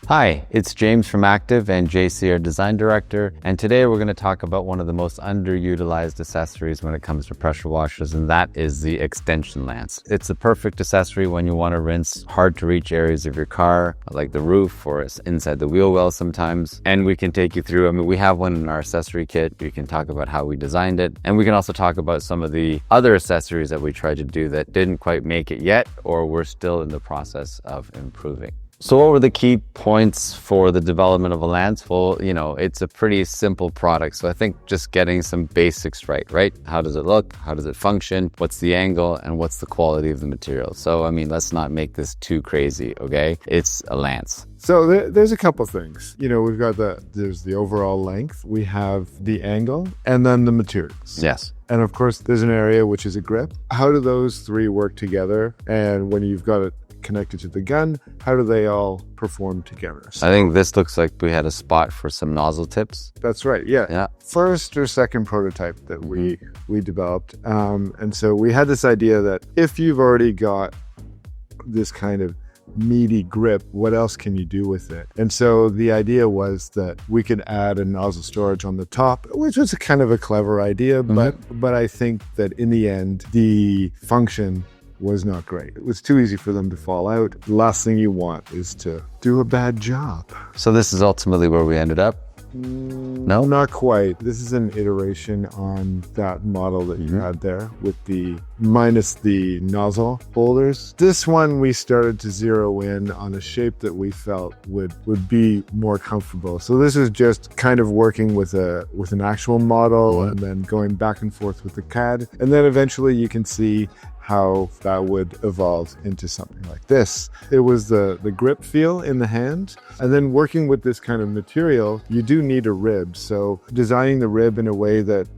Hi, it's James from Active and JC, our design director, and today we're going to talk about one of the most underutilized accessories when it comes to pressure washers, and that is the extension lance. It's the perfect accessory when you want to rinse hard to reach areas of your car, like the roof or inside the wheel well sometimes, and we can take you through. We have one in our accessory kit. We can talk about how we designed it, and we can also talk about some of the other accessories that we tried to do that didn't quite make it yet, or we're still in the process of improving. So what were the key points for the development of a lance? Well, it's a pretty simple product. So I think just getting some basics right? How does it look? How does it function? What's the angle? And what's the quality of the material? So, let's not make this too crazy, okay? It's a lance. So there's a couple things. We've got there's the overall length, we have the angle, and then the materials. Yes. And of course, there's an area which is a grip. How do those three work together? And when you've got it connected to the gun, how do they all perform together? I think this looks like we had a spot for some nozzle tips. That's right, yeah. First or second prototype that we developed. And so we had this idea that if you've already got this kind of meaty grip, what else can you do with it? And so the idea was that we could add a nozzle storage on the top, which was a kind of a clever idea, but I think that in the end, the function was not great. It was too easy for them to fall out. The last thing you want is to do a bad job. So this is ultimately where we ended up? No? Not quite. This is an iteration on that model that you had there with minus the nozzle holders. This one we started to zero in on a shape that we felt would be more comfortable. So this is just kind of working with an actual model and then going back and forth with the CAD. And then eventually you can see how that would evolve into something like this. It was the grip feel in the hand, and then working with this kind of material, you do need a rib. So designing the rib in a way that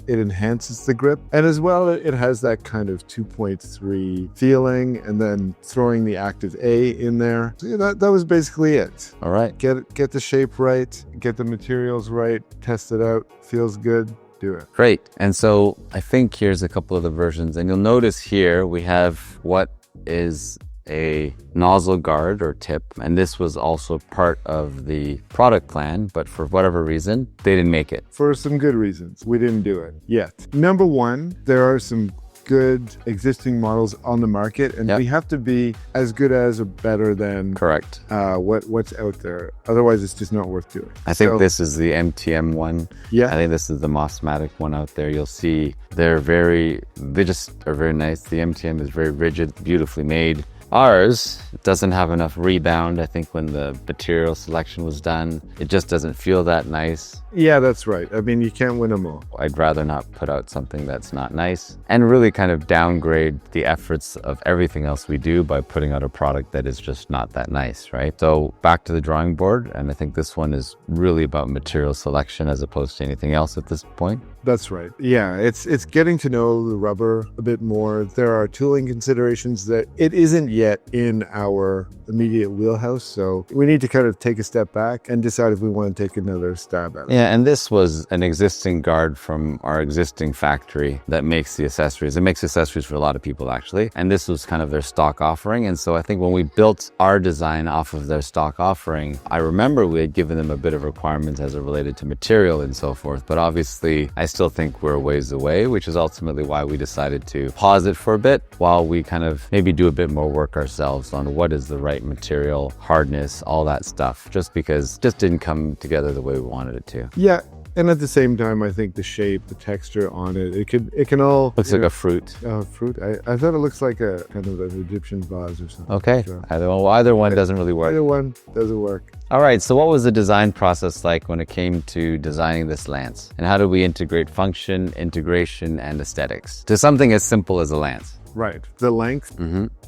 it enhances the grip, and as well it has that kind of 2.3 feeling, and then throwing the active A in there. So yeah, that was basically it. All right. Get the shape right, get the materials right, test it out, feels good. Do it. Great. And so I think here's a couple of the versions, and you'll notice here we have what is a nozzle guard or tip, and this was also part of the product plan, but for whatever reason they didn't make it. For some good reasons, we didn't do it yet. Number one, there are some good existing models on the market, and we have to be as good as or better than correct what's out there. Otherwise it's just not worth doing. I think this is the MTM one. I think this is the Mossmatic one out there. You'll see they just are very nice. The MTM is very rigid, beautifully made. Ours doesn't have enough rebound. I think when the material selection was done, it just doesn't feel that nice. Yeah, that's right. You can't win them all. I'd rather not put out something that's not nice and really kind of downgrade the efforts of everything else we do by putting out a product that is just not that nice, right? So back to the drawing board, and I think this one is really about material selection as opposed to anything else at this point. That's right. Yeah, it's getting to know the rubber a bit more. There are tooling considerations that it isn't yet in our immediate wheelhouse, so we need to kind of take a step back and decide if we want to take another stab at it. Yeah, and this was an existing guard from our existing factory that makes the accessories. It makes accessories for a lot of people, actually, and this was kind of their stock offering. And so I think when we built our design off of their stock offering, I remember we had given them a bit of requirements as it related to material and so forth, but obviously I still think we're a ways away, which is ultimately why we decided to pause it for a bit while we kind of maybe do a bit more work ourselves on what is the right material, hardness, all that stuff, just because it just didn't come together the way we wanted it to. Yeah. And at the same time, I think the shape, the texture on it, it can all... Looks like a fruit. Fruit? I thought it looks like a kind of an Egyptian vase or something. Okay. So, either one doesn't really work. Either one doesn't work. All right. So what was the design process like when it came to designing this lance? And how did we integrate function, integration, and aesthetics to something as simple as a lance? Right. The length,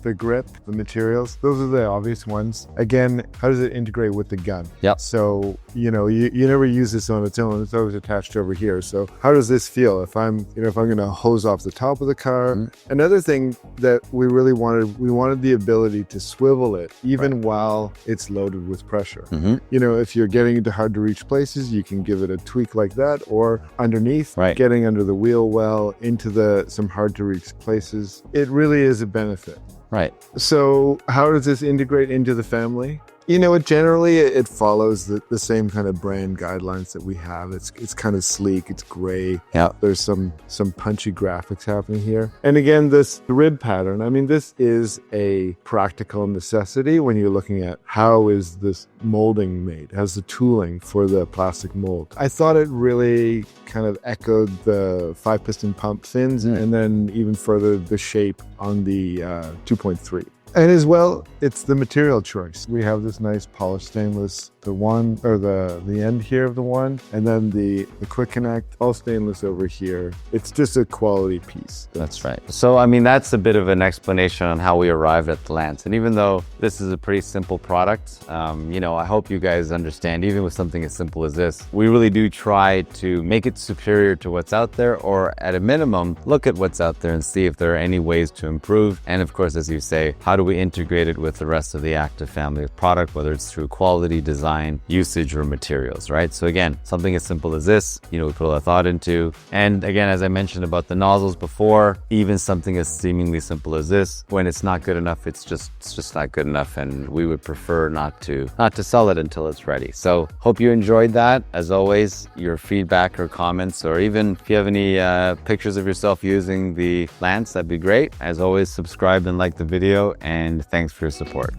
the grip, the materials, those are the obvious ones. Again, how does it integrate with the gun? Yep. So, you never use this on its own. It's always attached over here. So how does this feel if I'm going to hose off the top of the car? Another thing that we really wanted the ability to swivel it even while it's loaded with pressure. If you're getting into hard to reach places, you can give it a tweak like that, or underneath, getting under the wheel well into some hard to reach places. It really is a benefit. Right. So how does this integrate into the family? You know, generally it follows the same kind of brand guidelines that we have. It's kind of sleek, it's gray. Yeah. There's some punchy graphics happening here. And again, this rib pattern, I mean, this is a practical necessity when you're looking at how is this molding made, how's the tooling for the plastic mold. I thought it really kind of echoed the 5-piston pump fins and then even further the shape on the 2.3. And as well, it's the material choice. We have this nice polished stainless, the one, or the end here of the one, and then the quick connect, all stainless over here. It's just a quality piece. That's right. So, I mean, that's a bit of an explanation on how we arrived at the Lance. And even though this is a pretty simple product, you know, I hope you guys understand, even with something as simple as this, we really do try to make it superior to what's out there, or at a minimum, look at what's out there and see if there are any ways to improve. And of course, as you say, how do we integrate it with the rest of the Active family of product, whether it's through quality, design, usage, or materials, right? So again, something as simple as this, you know, we put a lot of thought into. And again, as I mentioned about the nozzles before, even something as seemingly simple as this, when it's not good enough, it's just not good enough, and we would prefer not to sell it until it's ready. So hope you enjoyed that. As always, your feedback or comments, or even if you have any pictures of yourself using the Lance, that'd be great. As always, subscribe and like the video, and thanks for your support.